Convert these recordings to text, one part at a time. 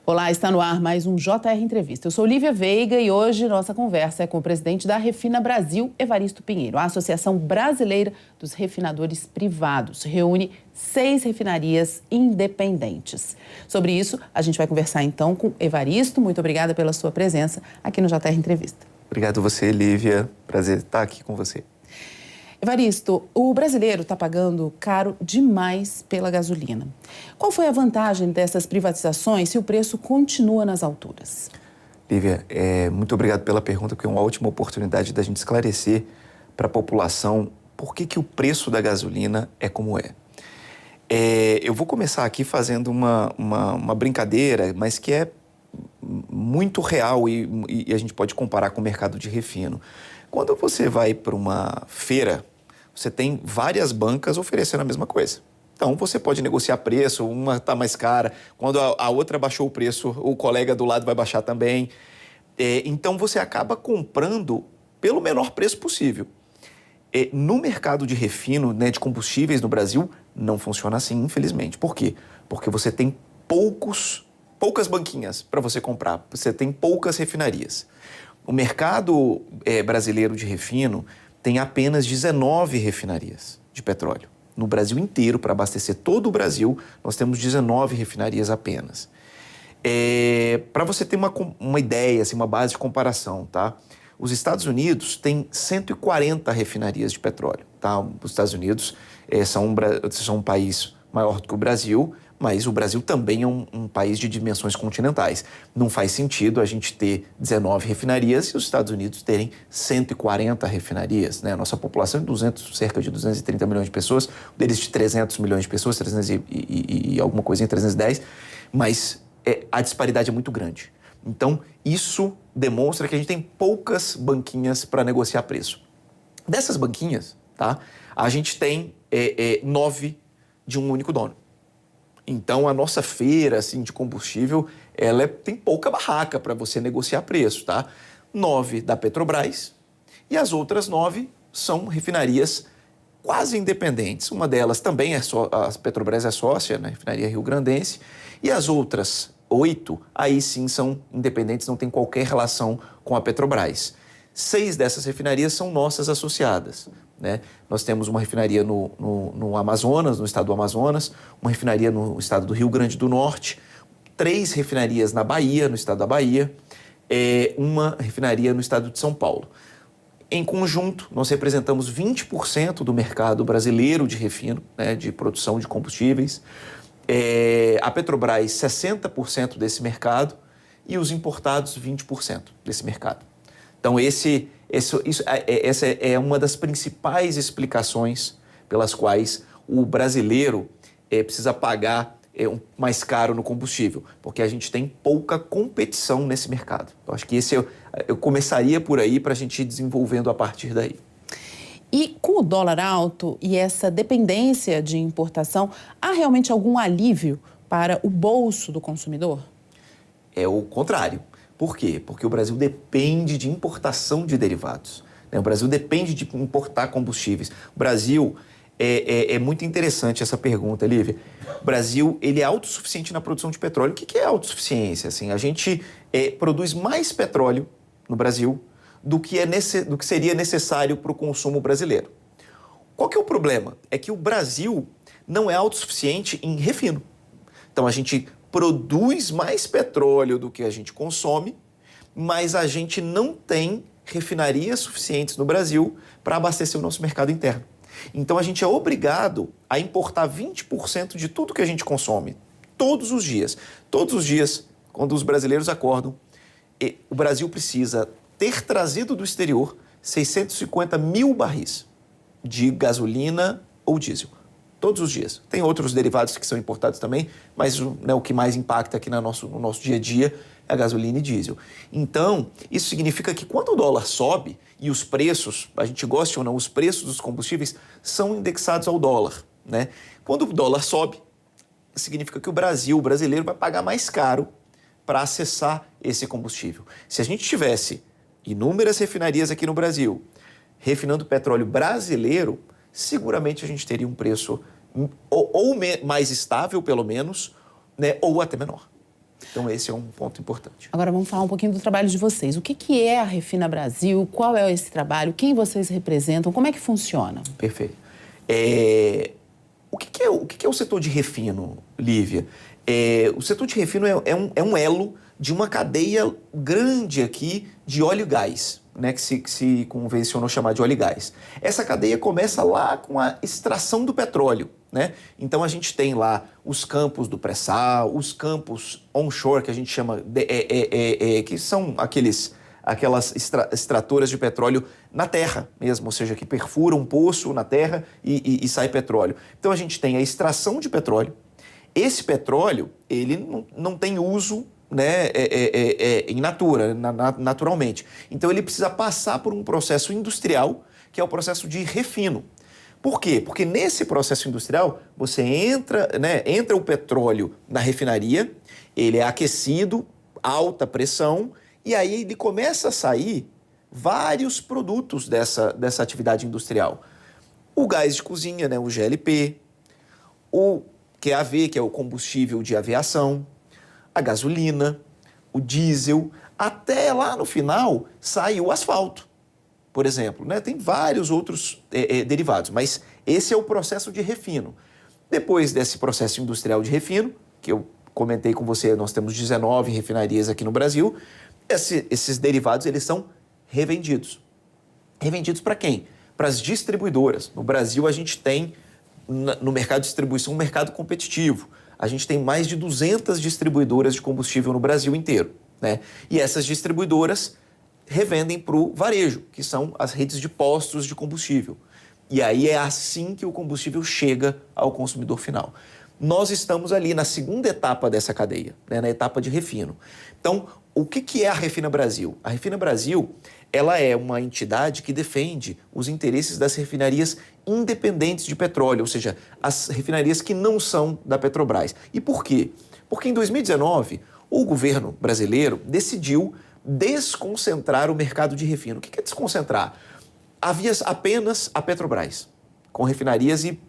Olá, está no ar mais um JR Entrevista. Eu sou Lívia Veiga e hoje nossa conversa é com o presidente da Refina Brasil, Evaristo Pinheiro. A Associação Brasileira dos Refinadores Privados reúne 6 refinarias independentes. Sobre isso, a gente vai conversar então com Evaristo. Muito obrigada pela sua presença aqui no JR Entrevista. Obrigado a você, Lívia. Prazer estar aqui com você. Evaristo, o brasileiro está pagando caro demais pela gasolina. Qual foi a vantagem dessas privatizações se o preço continua nas alturas? Lívia, muito obrigado pela pergunta, porque é uma ótima oportunidade da gente esclarecer para a população por que o preço da gasolina é como é. Eu vou começar aqui fazendo uma brincadeira, mas que é muito real e a gente pode comparar com o mercado de refino. Quando você vai para uma feira, você tem várias bancas oferecendo a mesma coisa. Então, você pode negociar preço, uma está mais cara, quando a outra baixou o preço, o colega do lado vai baixar também. Então, você acaba comprando pelo menor preço possível. No mercado de refino, né, de combustíveis no Brasil, não funciona assim, infelizmente. Por quê? Porque você tem poucas banquinhas para você comprar, você tem poucas refinarias. O mercado brasileiro de refino tem apenas 19 refinarias de petróleo. No Brasil inteiro, para abastecer todo o Brasil, nós temos 19 refinarias apenas. Para você ter uma ideia, assim, uma base de comparação, tá? Os Estados Unidos têm 140 refinarias de petróleo, tá? Os Estados Unidos são um país maior do que o Brasil, mas o Brasil também é um país de dimensões continentais. Não faz sentido a gente ter 19 refinarias e os Estados Unidos terem 140 refinarias, né? A nossa população é cerca de 230 milhões de pessoas, deles de 300 milhões de pessoas, 300 e alguma coisinha, 310, mas a disparidade é muito grande. Então, isso demonstra que a gente tem poucas banquinhas para negociar preço. Dessas banquinhas, tá? A gente tem 9 de um único dono. Então, a nossa feira assim, de combustível, tem pouca barraca para você negociar preço, tá? 9 da Petrobras e as outras 9 são refinarias quase independentes. Uma delas também a Petrobras é sócia, né? Refinaria Rio-Grandense, e as outras 8, aí sim são independentes, não tem qualquer relação com a Petrobras. 6 dessas refinarias são nossas associadas, né? Nós temos uma refinaria no Amazonas, no estado do Amazonas, uma refinaria no estado do Rio Grande do Norte, 3 refinarias na Bahia, no estado da Bahia, uma refinaria no estado de São Paulo. Em conjunto, nós representamos 20% do mercado brasileiro de refino, né, de produção de combustíveis, a Petrobras 60% desse mercado e os importados 20% desse mercado. Então, essa é uma das principais explicações pelas quais o brasileiro precisa pagar mais caro no combustível, porque a gente tem pouca competição nesse mercado. Eu acho que eu começaria por aí para a gente ir desenvolvendo a partir daí. E com o dólar alto e essa dependência de importação, há realmente algum alívio para o bolso do consumidor? É o contrário. Por quê? Porque o Brasil depende de importação de derivados, né? O Brasil depende de importar combustíveis. O Brasil, é muito interessante essa pergunta, Lívia. O Brasil, ele é autossuficiente na produção de petróleo. O que é autossuficiência? Assim, a gente produz mais petróleo no Brasil do que seria necessário para o consumo brasileiro. Qual que é o problema? É que o Brasil não é autossuficiente em refino. Então, a gente produz mais petróleo do que a gente consome, mas a gente não tem refinarias suficientes no Brasil para abastecer o nosso mercado interno. Então, a gente é obrigado a importar 20% de tudo que a gente consome, todos os dias. Todos os dias, quando os brasileiros acordam, o Brasil precisa ter trazido do exterior 650 mil barris de gasolina ou diesel. Todos os dias. Tem outros derivados que são importados também, mas o que mais impacta aqui no nosso dia a dia é a gasolina e diesel. Então, isso significa que quando o dólar sobe e os preços, a gente goste ou não, os preços dos combustíveis são indexados ao dólar, né? Quando o dólar sobe, significa que o brasileiro vai pagar mais caro para acessar esse combustível. Se a gente tivesse inúmeras refinarias aqui no Brasil refinando petróleo brasileiro, seguramente a gente teria um preço mais estável, pelo menos, né, ou até menor. Então, esse é um ponto importante. Agora, vamos falar um pouquinho do trabalho de vocês. O que é a Refina Brasil? Qual é esse trabalho? Quem vocês representam? Como é que funciona? Perfeito. O que é o setor de refino, Lívia? O setor de refino é um elo de uma cadeia grande aqui de óleo e gás, né, que se convencionou chamar de óleo e gás. Essa cadeia começa lá com a extração do petróleo, né? Então a gente tem lá os campos do pré-sal, os campos onshore, que a gente chama que são aquelas extratoras de petróleo na terra mesmo, ou seja, que perfuram um poço na terra e sai petróleo. Então a gente tem a extração de petróleo. Esse petróleo, ele não tem uso, né, in natura, naturalmente. Então ele precisa passar por um processo industrial, que é o processo de refino. Por quê? Porque nesse processo industrial, você entra o petróleo na refinaria, ele é aquecido, alta pressão, e aí ele começa a sair vários produtos dessa atividade industrial. O gás de cozinha, né, o GLP, o QAV, que é o combustível de aviação, a gasolina, o diesel, até lá no final sai o asfalto, por exemplo, né? Tem vários outros derivados, mas esse é o processo de refino. Depois desse processo industrial de refino, que eu comentei com você, nós temos 19 refinarias aqui no Brasil, esses derivados eles são revendidos. Revendidos para quem? Para as distribuidoras. No Brasil a gente tem, no mercado de distribuição, um mercado competitivo. A gente tem mais de 200 distribuidoras de combustível no Brasil inteiro, né? E essas distribuidoras revendem para o varejo, que são as redes de postos de combustível. E aí é assim que o combustível chega ao consumidor final. Nós estamos ali na segunda etapa dessa cadeia, né? Na etapa de refino. Então, o que é a Refina Brasil? A Refina Brasil, ela é uma entidade que defende os interesses das refinarias independentes de petróleo, ou seja, as refinarias que não são da Petrobras. E por quê? Porque em 2019, o governo brasileiro decidiu desconcentrar o mercado de refino. O que é desconcentrar? Havia apenas a Petrobras, com refinarias e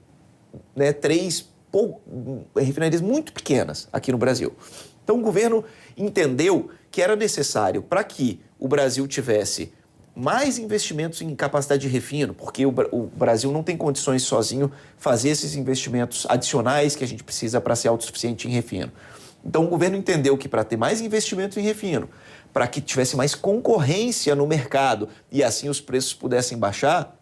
refinarias muito pequenas aqui no Brasil. Então o governo entendeu que era necessário, para que o Brasil tivesse mais investimentos em capacidade de refino, porque o Brasil não tem condições sozinho fazer esses investimentos adicionais que a gente precisa para ser autossuficiente em refino. Então o governo entendeu que para ter mais investimento em refino, para que tivesse mais concorrência no mercado e assim os preços pudessem baixar,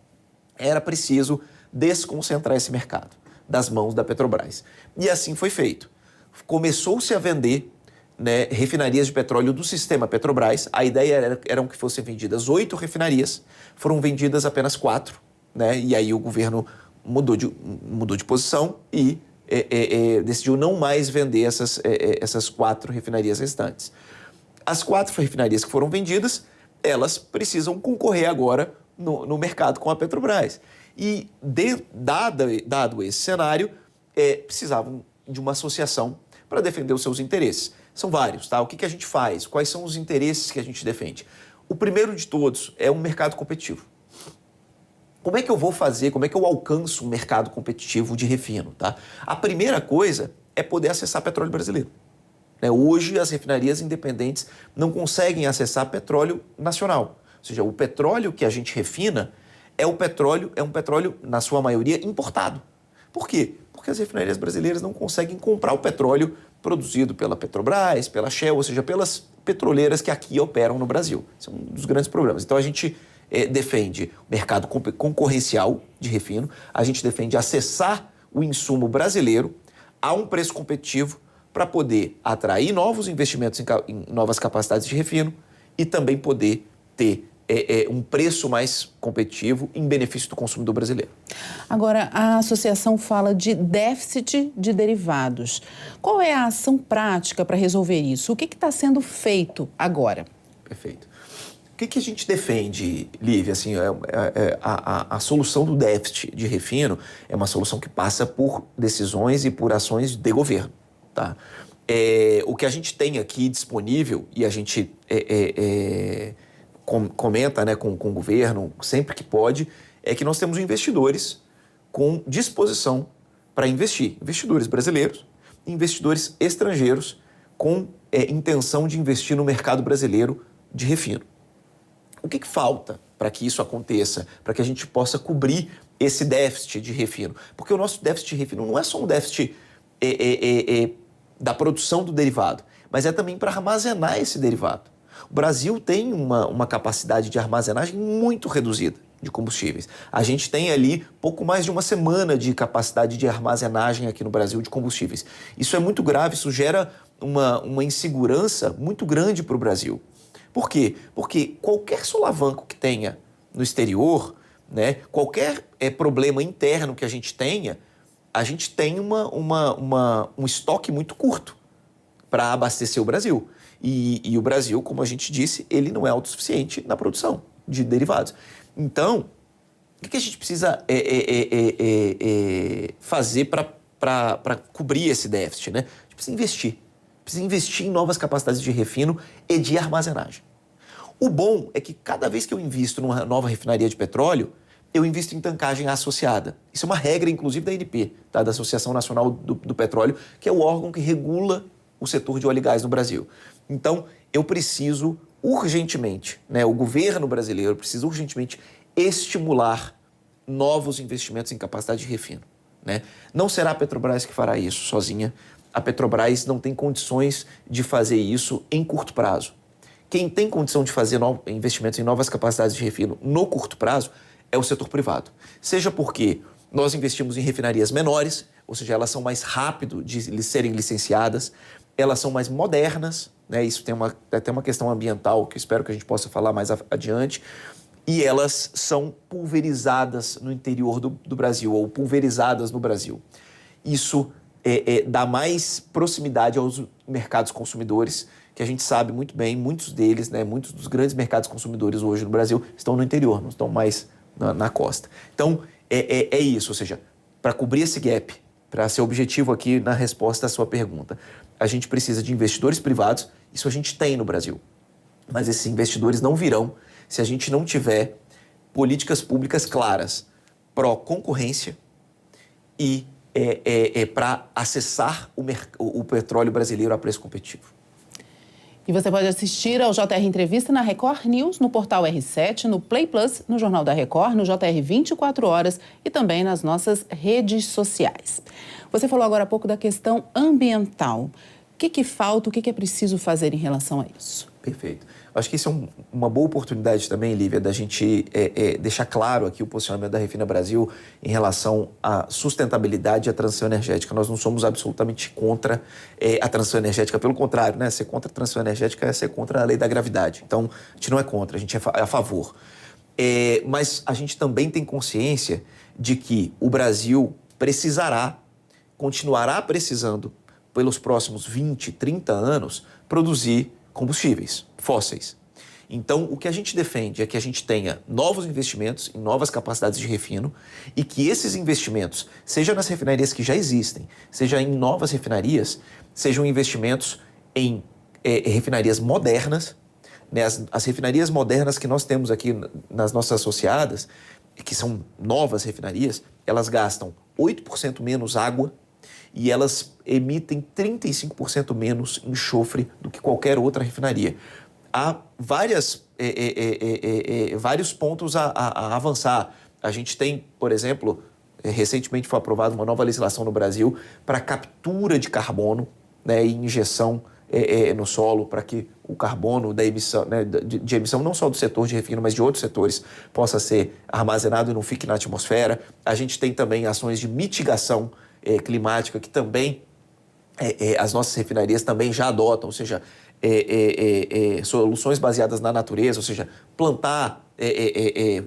era preciso desconcentrar esse mercado das mãos da Petrobras. E assim foi feito. Começou-se a vender, né, refinarias de petróleo do sistema Petrobras. A ideia era que fossem vendidas 8 refinarias, foram vendidas apenas 4, né? E aí o governo mudou de posição e decidiu não mais vender essas 4 refinarias restantes. As 4 refinarias que foram vendidas, elas precisam concorrer agora no mercado com a Petrobras. E dado esse cenário, precisavam de uma associação para defender os seus interesses. São vários, tá? O que a gente faz? Quais são os interesses que a gente defende? O primeiro de todos é um mercado competitivo. Como é que eu vou fazer, como é que eu alcanço um mercado competitivo de refino, tá? A primeira coisa é poder acessar petróleo brasileiro. Hoje, as refinarias independentes não conseguem acessar petróleo nacional. Ou seja, o petróleo que a gente refina é um petróleo, na sua maioria, importado. Por quê? Porque as refinarias brasileiras não conseguem comprar o petróleo produzido pela Petrobras, pela Shell, ou seja, pelas petroleiras que aqui operam no Brasil. Esse é um dos grandes problemas. Então, a gente defende o mercado concorrencial de refino, a gente defende acessar o insumo brasileiro a um preço competitivo para poder atrair novos investimentos em novas capacidades de refino e também poder ter um preço mais competitivo em benefício do consumidor brasileiro. Agora, a associação fala de déficit de derivados. Qual é a ação prática para resolver isso? O que está sendo feito agora? Perfeito. O que a gente defende, Lívia? Assim, a solução do déficit de refino é uma solução que passa por decisões e por ações de governo. Tá? O que a gente tem aqui disponível e a gente comenta, né, com o governo sempre que pode, é que nós temos investidores com disposição para investir. Investidores brasileiros, investidores estrangeiros com intenção de investir no mercado brasileiro de refino. O que falta para que isso aconteça, para que a gente possa cobrir esse déficit de refino? Porque o nosso déficit de refino não é só um déficit da produção do derivado, mas é também para armazenar esse derivado. O Brasil tem uma capacidade de armazenagem muito reduzida de combustíveis. A gente tem ali pouco mais de uma semana de capacidade de armazenagem aqui no Brasil de combustíveis. Isso é muito grave, isso gera uma insegurança muito grande para o Brasil. Por quê? Porque qualquer solavanco que tenha no exterior, né, qualquer problema interno que a gente tenha, a gente tem um estoque muito curto para abastecer o Brasil. E o Brasil, como a gente disse, ele não é autossuficiente na produção de derivados. Então, o que a gente precisa fazer para cobrir esse déficit, né? A gente precisa investir. Precisa investir em novas capacidades de refino e de armazenagem. O bom é que cada vez que eu invisto numa nova refinaria de petróleo, eu invisto em tankagem associada. Isso é uma regra, inclusive, da ANP, tá? Da Associação Nacional do Petróleo, que é o órgão que regula o setor de óleo e gás no Brasil. Então, eu preciso urgentemente, né, o governo brasileiro precisa urgentemente estimular novos investimentos em capacidade de refino, né? Não será a Petrobras que fará isso sozinha. A Petrobras não tem condições de fazer isso em curto prazo. Quem tem condição de fazer investimentos em novas capacidades de refino no curto prazo é o setor privado. Seja porque nós investimos em refinarias menores, ou seja, elas são mais rápido de serem licenciadas, elas são mais modernas, né? Isso tem até uma questão ambiental que eu espero que a gente possa falar mais adiante, e elas são pulverizadas no interior do Brasil, ou pulverizadas no Brasil. Isso dá mais proximidade aos mercados consumidores, que a gente sabe muito bem, muitos deles, né, muitos dos grandes mercados consumidores hoje no Brasil estão no interior, não estão mais na costa. Então, é isso, ou seja, para cobrir esse gap, para ser objetivo aqui na resposta à sua pergunta, a gente precisa de investidores privados, isso a gente tem no Brasil, mas esses investidores não virão se a gente não tiver políticas públicas claras pró-concorrência e para acessar o petróleo brasileiro a preço competitivo. E você pode assistir ao JR Entrevista na Record News, no portal R7, no Play Plus, no Jornal da Record, no JR 24 Horas e também nas nossas redes sociais. Você falou agora há pouco da questão ambiental. O que falta, o que é preciso fazer em relação a isso? Perfeito. Acho que isso é uma boa oportunidade também, Lívia, da gente deixar claro aqui o posicionamento da Refina Brasil em relação à sustentabilidade e à transição energética. Nós não somos absolutamente contra a transição energética, pelo contrário, né? Ser contra a transição energética é ser contra a lei da gravidade. Então, a gente não é contra, a gente é a favor. Mas a gente também tem consciência de que o Brasil continuará precisando, pelos próximos 20, 30 anos, produzir combustíveis fósseis. Então, o que a gente defende é que a gente tenha novos investimentos em novas capacidades de refino e que esses investimentos, seja nas refinarias que já existem, seja em novas refinarias, sejam investimentos em refinarias modernas, né? As refinarias modernas que nós temos aqui nas nossas associadas, que são novas refinarias, elas gastam 8% menos água e elas emitem 35% menos enxofre do que qualquer outra refinaria. Há vários pontos a avançar. A gente tem, por exemplo, recentemente foi aprovada uma nova legislação no Brasil para captura de carbono, né, e injeção no solo, para que o carbono da emissão, né, de emissão não só do setor de refino, mas de outros setores, possa ser armazenado e não fique na atmosfera. A gente tem também ações de mitigação climática que também as nossas refinarias também já adotam, ou seja, soluções baseadas na natureza, ou seja, plantar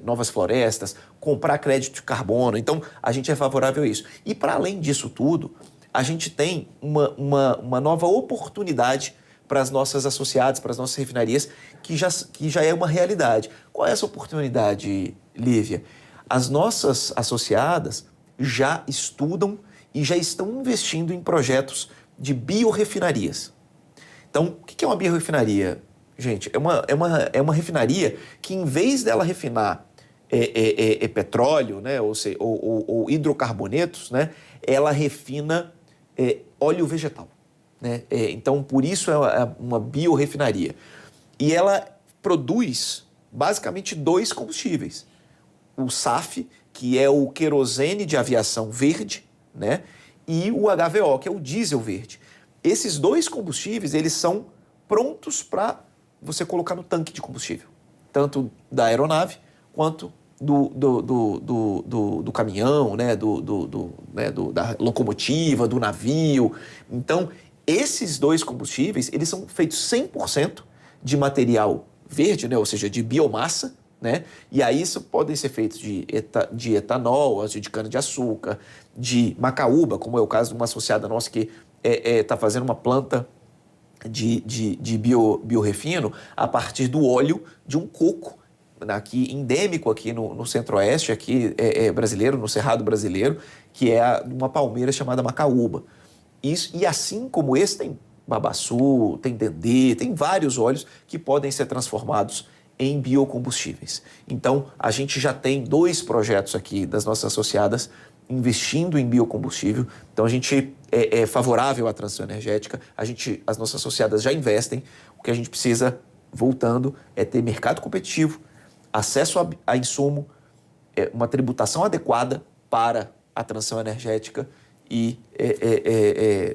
novas florestas, comprar crédito de carbono. Então, a gente é favorável a isso. E, para além disso tudo, a gente tem uma nova oportunidade para as nossas associadas, para as nossas refinarias, que já é uma realidade. Qual é essa oportunidade, Lívia? As nossas associadas já estudam e já estão investindo em projetos de biorrefinarias. Então, o que é uma biorrefinaria? Gente, é uma refinaria que, em vez dela refinar petróleo, né, ou hidrocarbonetos, né, ela refina óleo vegetal. né? Então, por isso é uma biorefinaria. E ela produz basicamente 2 combustíveis. O SAF, que é o querosene de aviação verde, né? E o HVO, que é o diesel verde. Esses 2 combustíveis, eles são prontos para você colocar no tanque de combustível, tanto da aeronave quanto do caminhão, né? Da locomotiva, do navio. Então, esses 2 combustíveis, eles são feitos 100% de material verde, né? Ou seja, de biomassa, né? E aí isso podem ser feitos de etanol, de cana-de-açúcar, de macaúba, como é o caso de uma associada nossa que está fazendo uma planta de biorefino a partir do óleo de um coco, aqui, endêmico aqui no centro-oeste, aqui brasileiro, no Cerrado brasileiro, que é uma palmeira chamada macaúba. E assim como esse, tem babaçu, tem dendê, tem vários óleos que podem ser transformados em biocombustíveis. Então, a gente já tem 2 projetos aqui das nossas associadas investindo em biocombustível. Então, a gente é favorável à transição energética, as nossas associadas já investem. O que a gente precisa, voltando, é ter mercado competitivo, acesso a insumo, uma tributação adequada para a transição energética e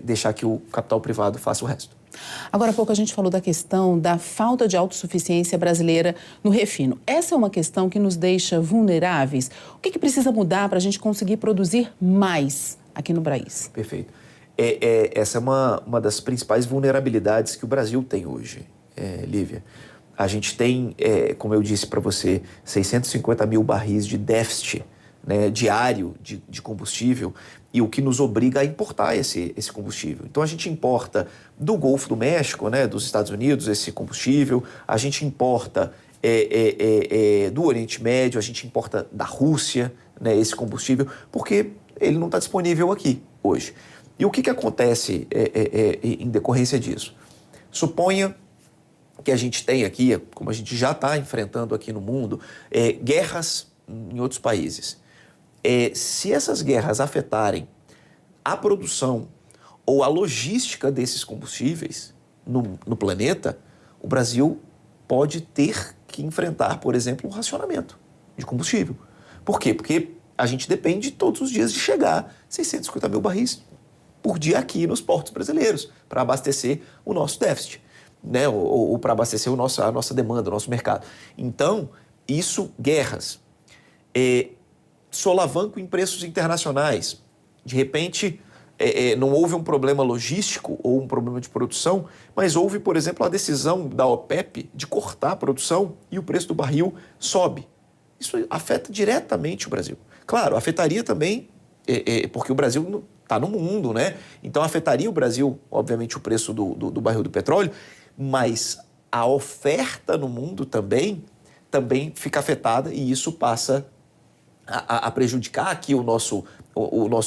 deixar que o capital privado faça o resto. Agora há pouco a gente falou da questão da falta de autossuficiência brasileira no refino. Essa é uma questão que nos deixa vulneráveis. O que precisa mudar para a gente conseguir produzir mais aqui no Braís? Perfeito. Essa é uma das principais vulnerabilidades que o Brasil tem hoje, Lívia. A gente tem, como eu disse para você, 650 mil barris de déficit, né, diário de combustível, e o que nos obriga a importar esse combustível. Então, a gente importa do Golfo do México, né, dos Estados Unidos, esse combustível, a gente importa do Oriente Médio, a gente importa da Rússia, né, esse combustível, porque ele não está disponível aqui hoje. E o que acontece em decorrência disso? Suponha que a gente tem aqui, como a gente já está enfrentando aqui no mundo, guerras em outros países. Se essas guerras afetarem a produção ou a logística desses combustíveis no planeta, o Brasil pode ter que enfrentar, por exemplo, um racionamento de combustível. Por quê? Porque a gente depende todos os dias de chegar 650 mil barris por dia aqui nos portos brasileiros para abastecer o nosso déficit, né? Ou para abastecer a nossa demanda, o nosso mercado. Então, guerras, solavanco em preços internacionais. De repente, não houve um problema logístico ou um problema de produção, mas houve, por exemplo, a decisão da OPEP de cortar a produção e o preço do barril sobe. Isso afeta diretamente o Brasil. Claro, afetaria também, porque o Brasil está no mundo, né? Então, afetaria o Brasil, obviamente, o preço do barril do petróleo, mas a oferta no mundo também fica afetada e isso passa a prejudicar aqui o nosso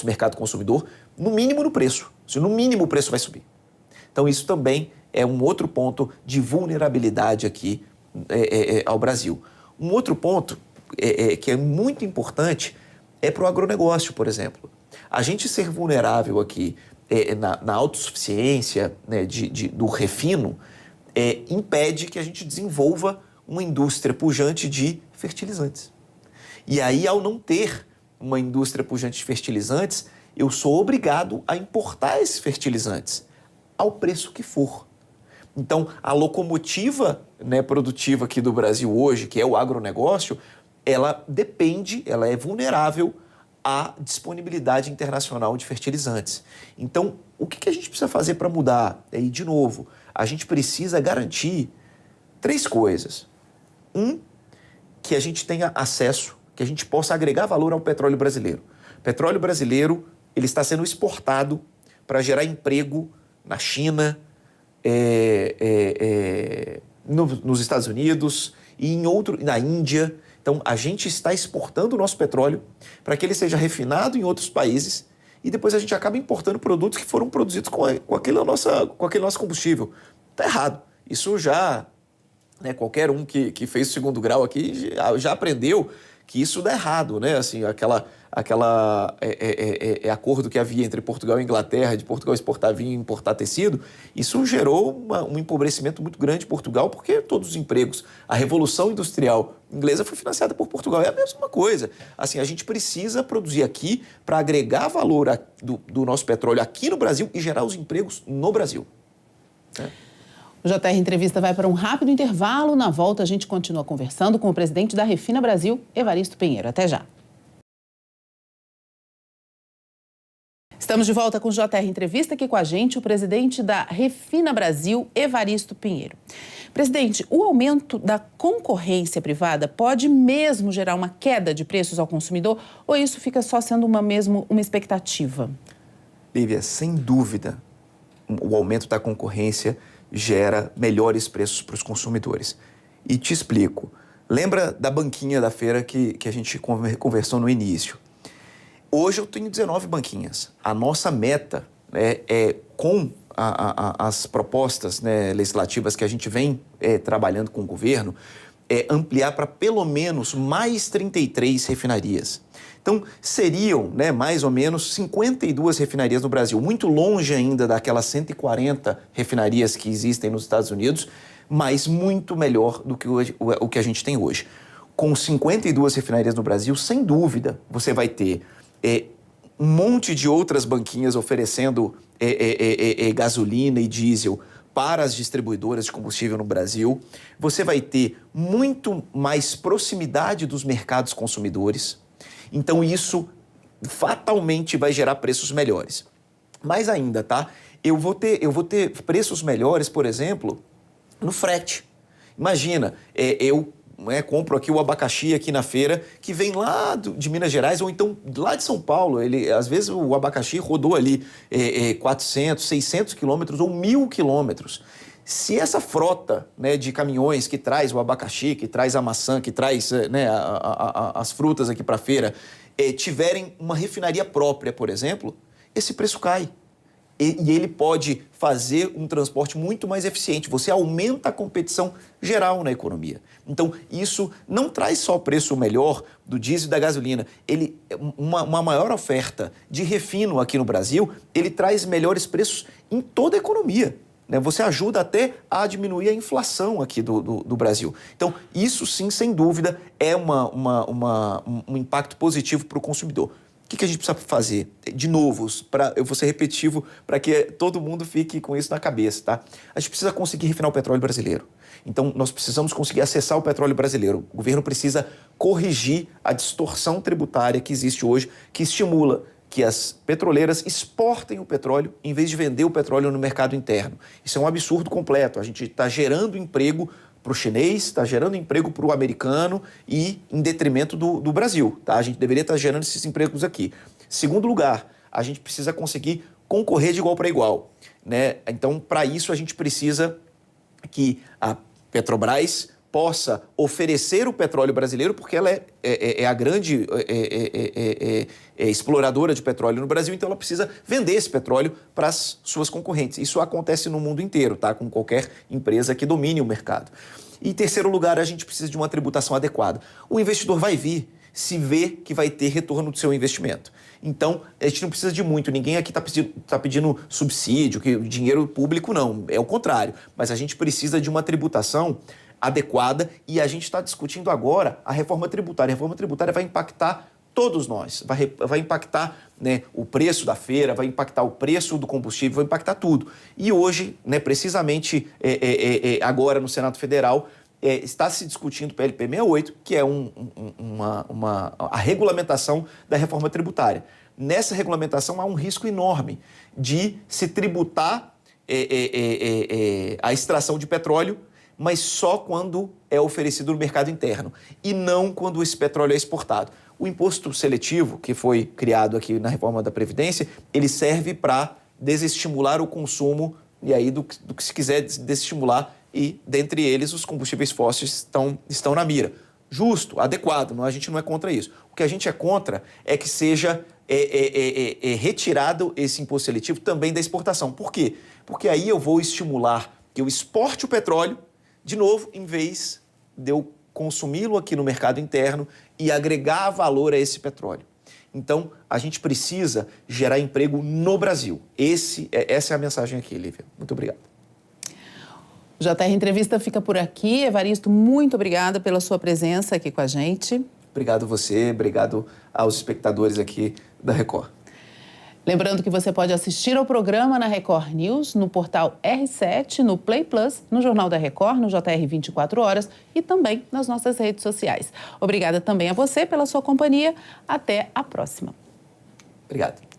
mercado consumidor, no mínimo no preço. No mínimo o preço vai subir. Então isso também é um outro ponto de vulnerabilidade aqui ao Brasil. Um outro ponto que é muito importante é para o agronegócio, por exemplo. A gente ser vulnerável aqui na autossuficiência, né, do refino impede que a gente desenvolva uma indústria pujante de fertilizantes. E aí, ao não ter uma indústria pujante de fertilizantes, eu sou obrigado a importar esses fertilizantes ao preço que for. Então, a locomotiva, né, produtiva aqui do Brasil hoje, que é o agronegócio, ela é vulnerável à disponibilidade internacional de fertilizantes. Então, o que a gente precisa fazer para mudar? E, de novo, a gente precisa garantir 3 coisas. Que a gente tenha acesso, que a gente possa agregar valor ao petróleo brasileiro. O petróleo brasileiro ele está sendo exportado para gerar emprego na China, nos Estados Unidos e na Índia. Então, a gente está exportando o nosso petróleo para que ele seja refinado em outros países e depois a gente acaba importando produtos que foram produzidos com aquele nosso combustível. Está errado. Isso já... Qualquer um que fez o 2º grau aqui já aprendeu que isso dá errado, né? Assim, acordo que havia entre Portugal e Inglaterra, de Portugal exportar vinho e importar tecido, isso gerou um empobrecimento muito grande de Portugal, porque todos os empregos, a Revolução Industrial inglesa foi financiada por Portugal. É a mesma coisa. Assim, a gente precisa produzir aqui para agregar valor do nosso petróleo aqui no Brasil e gerar os empregos no Brasil. O JR Entrevista vai para um rápido intervalo. Na volta, a gente continua conversando com o presidente da Refina Brasil, Evaristo Pinheiro. Até já. Estamos de volta com o JR Entrevista, aqui com a gente o presidente da Refina Brasil, Evaristo Pinheiro. Presidente, o aumento da concorrência privada pode mesmo gerar uma queda de preços ao consumidor ou isso fica só sendo uma expectativa? Lívia, sem dúvida, o aumento da concorrência gera melhores preços para os consumidores. E te explico. Lembra da banquinha da feira que a gente conversou no início? Hoje eu tenho 19 banquinhas. A nossa meta com as propostas, né, legislativas que a gente vem trabalhando com o governo, é ampliar para pelo menos mais 33 refinarias. Então, seriam, né, mais ou menos 52 refinarias no Brasil, muito longe ainda daquelas 140 refinarias que existem nos Estados Unidos, mas muito melhor do que o que a gente tem hoje. Com 52 refinarias no Brasil, sem dúvida, você vai ter um monte de outras banquinhas oferecendo gasolina e diesel para as distribuidoras de combustível no Brasil. Você vai ter muito mais proximidade dos mercados consumidores. Então, isso fatalmente vai gerar preços melhores. Mais ainda, tá? Eu vou ter preços melhores, por exemplo, no frete. Imagina, eu compro aqui o abacaxi aqui na feira, que vem lá de Minas Gerais, ou então lá de São Paulo. Às vezes o abacaxi rodou ali 400, 600 quilômetros ou 1.000 quilômetros. Se essa frota, né, de caminhões que traz o abacaxi, que traz a maçã, que traz, né, as frutas aqui para a feira, tiverem uma refinaria própria, por exemplo, esse preço cai. E ele pode fazer um transporte muito mais eficiente. Você aumenta a competição geral na economia. Então, isso não traz só preço melhor do diesel e da gasolina. Uma maior oferta de refino aqui no Brasil, ele traz melhores preços em toda a economia. Você ajuda até a diminuir a inflação aqui do Brasil. Então, isso sim, sem dúvida, é um impacto positivo para o consumidor. O que a gente precisa fazer? De novo, eu vou ser repetitivo para que todo mundo fique com isso na cabeça, tá? A gente precisa conseguir refinar o petróleo brasileiro. Então, nós precisamos conseguir acessar o petróleo brasileiro. O governo precisa corrigir a distorção tributária que existe hoje, que estimula que as petroleiras exportem o petróleo em vez de vender o petróleo no mercado interno. Isso é um absurdo completo. A gente está gerando emprego para o chinês, está gerando emprego para o americano e em detrimento do Brasil. Tá? A gente deveria estar gerando esses empregos aqui. Segundo lugar, a gente precisa conseguir concorrer de igual para igual, né? Então, para isso, a gente precisa que a Petrobras possa oferecer o petróleo brasileiro, porque ela é a grande exploradora de petróleo no Brasil, então ela precisa vender esse petróleo para as suas concorrentes. Isso acontece no mundo inteiro, tá? Com qualquer empresa que domine o mercado. E em terceiro lugar, a gente precisa de uma tributação adequada. O investidor vai vir se vê que vai ter retorno do seu investimento. Então, a gente não precisa de muito. Ninguém aqui está pedindo subsídio, dinheiro público, não. É o contrário. Mas a gente precisa de uma tributação adequada e a gente está discutindo agora a reforma tributária. A reforma tributária vai impactar todos nós, vai impactar, né, o preço da feira, vai impactar o preço do combustível, vai impactar tudo. E hoje, né, precisamente agora no Senado Federal, está se discutindo o PLP 68, que é a regulamentação da reforma tributária. Nessa regulamentação há um risco enorme de se tributar a extração de petróleo, mas só quando é oferecido no mercado interno e não quando esse petróleo é exportado. O imposto seletivo, que foi criado aqui na reforma da Previdência, ele serve para desestimular o consumo e aí do que se quiser desestimular e, dentre eles, os combustíveis fósseis estão na mira. Justo, adequado, a gente não é contra isso. O que a gente é contra é que seja retirado esse imposto seletivo também da exportação. Por quê? Porque aí eu vou estimular que eu exporte o petróleo de novo, em vez de eu consumi-lo aqui no mercado interno e agregar valor a esse petróleo. Então, a gente precisa gerar emprego no Brasil. Essa é a mensagem aqui, Lívia. Muito obrigado. O JR Entrevista fica por aqui. Evaristo, muito obrigada pela sua presença aqui com a gente. Obrigado você, obrigado aos espectadores aqui da Record. Lembrando que você pode assistir ao programa na Record News, no portal R7, no Play Plus, no Jornal da Record, no JR 24 Horas e também nas nossas redes sociais. Obrigada também a você pela sua companhia. Até a próxima. Obrigado.